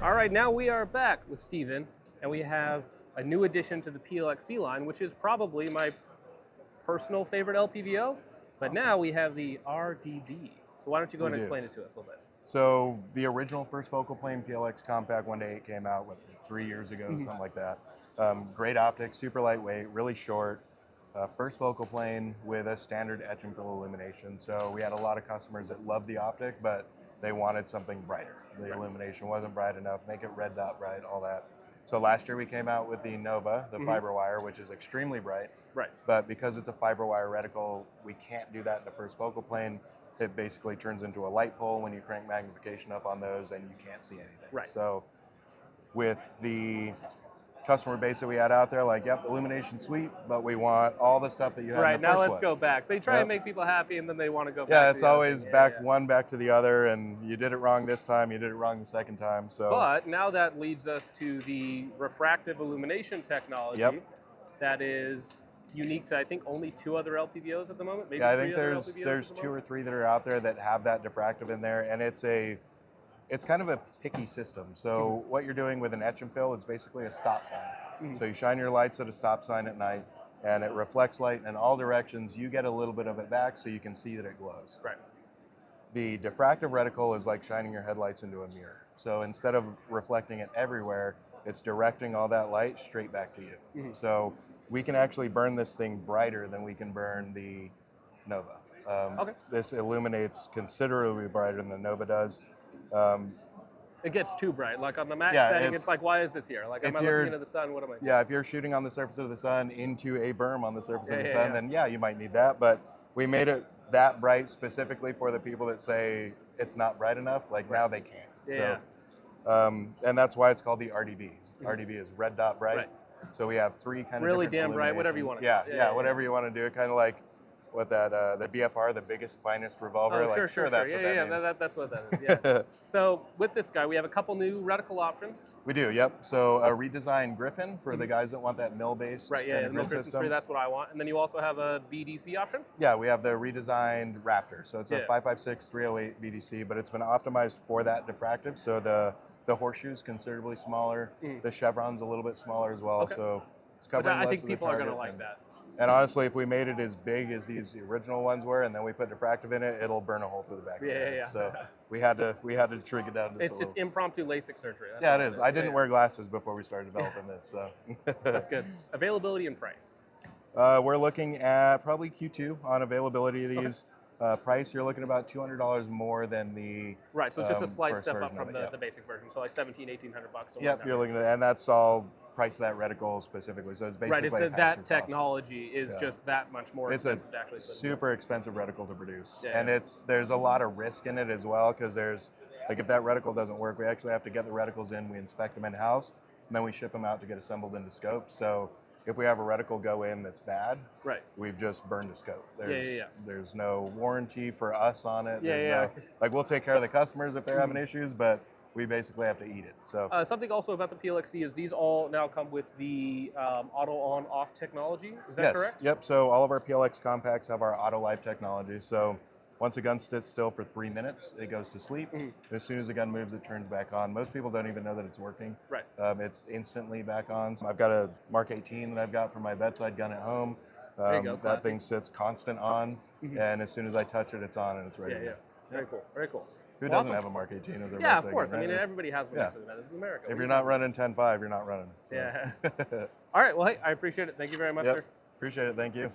All right, now we are back with Steven, and we have a new addition to the PLXc line, which is probably my personal favorite LPVO. But now we have the RDB. So why don't you go and explain it to us a little bit? So the original first focal plane PLX Compact 1-8 came out, 3 years ago, something like that. Great optics, super lightweight, really short. First focal plane with a standard etch and fill illumination. So we had a lot of customers that loved the optic, but they wanted something brighter. The illumination wasn't bright enough, make it red dot bright, all that. So last year we came out with the Nova, the fiber wire, which is extremely bright. Right. But because it's a fiber wire reticle, we can't do that in the first focal plane. It basically turns into a light pole when you crank magnification up on those and you can't see anything. Right. So with the customer base that we had out there, like, yep, illumination sweet, but we want all the stuff that you had in the Right, now let's one. go back. So you try and make people happy and then they want to go back. Yeah, to it's the always other back one back to the other, and you did it wrong this time, you did it wrong the second time. So But now that leads us to the refractive illumination technology that is unique to, I think, only 2 other LPVOs at the moment. Maybe yeah, I 3 think other there's LPVOs 2 or 3 that are out there that have that diffractive in there, and it's kind of a picky system. So what you're doing with an etch and fill is basically a stop sign. So you shine your lights at a stop sign at night, and it reflects light in all directions. You get a little bit of it back so you can see that it glows. Right. The diffractive reticle is like shining your headlights into a mirror. So instead of reflecting it everywhere, it's directing all that light straight back to you. So we can actually burn this thing brighter than we can burn the Nova. This illuminates considerably brighter than the Nova does. It gets too bright. Like on the max Yeah, setting, it's like, why is this here? Like, am I looking into the sun? What am I doing? Yeah, if you're shooting on the surface of the sun into a berm on the surface of the sun, then yeah, you might need that. But we made it that bright specifically for the people that say it's not bright enough. Like now they can. And that's why it's called the RDB. RDB is red dot bright. Right. So we have 3 kind of really different damn bright, whatever you want to do. Yeah, whatever you want to do. Kind of like what that the BFR, the biggest finest revolver. Oh, like, sure. That's what that means. That's what that is. Yeah. So with this guy, we have a couple new reticle options. We do, yep. So a redesigned Griffin for the guys that want that mill-based Right, yeah, kind of mill grip system. that's what I want. And then you also have a VDC option? Yeah, we have the redesigned Raptor. So it's a 556 308 VDC, but it's been optimized for that diffractive. So the horseshoe's considerably smaller. The chevron's a little bit smaller as well. So it's covering less I think of the people are target. going to like that. And honestly, if we made it as big as these original ones were, and then we put diffractive in it, it'll burn a hole through the back of the head. So we had to trig it down. It's just impromptu LASIK surgery. Yeah, it is. I didn't wear glasses before we started developing this. So that's good. Availability and price. We're looking at probably Q2 on availability of these. Price, you're looking about $200 more than the right. So it's just a slight step up from the basic version. So like $1,700–1,800. Yep, you're looking at, and that's all price of that reticle specifically. So it's basically right. It's that technology is just that much more expensive to actually put super expensive reticle to produce, Yeah, and there's a lot of risk in it as well, because there's like if that reticle doesn't work, we actually have to get the reticles in, we inspect them in house, and then we ship them out to get assembled into scope. So if we have a reticle go in that's bad, we've just burned a scope. There's no warranty for us on it. Like we'll take care of the customers if they're having issues, but we basically have to eat it. So something also about the PLXc is these all now come with the auto on off technology. Is that correct? Yep. So all of our PLX compacts have our auto life technology. So once a gun sits still for 3 minutes, it goes to sleep. And as soon as the gun moves, it turns back on. Most people don't even know that it's working. Right. It's instantly back on. So I've got a Mark 18 that I've got for my bedside gun at home. There you go. That thing sits constant on, and as soon as I touch it, it's on and it's ready to go. Very cool. Very cool. Who doesn't have a Mark 18 as their bedside gun? Of course. Right? I mean, everybody has one. This is America. If you're not running 10.5, you're not running. So. Yeah. All right. Well, hey, I appreciate it. Thank you very much, sir. Appreciate it. Thank you.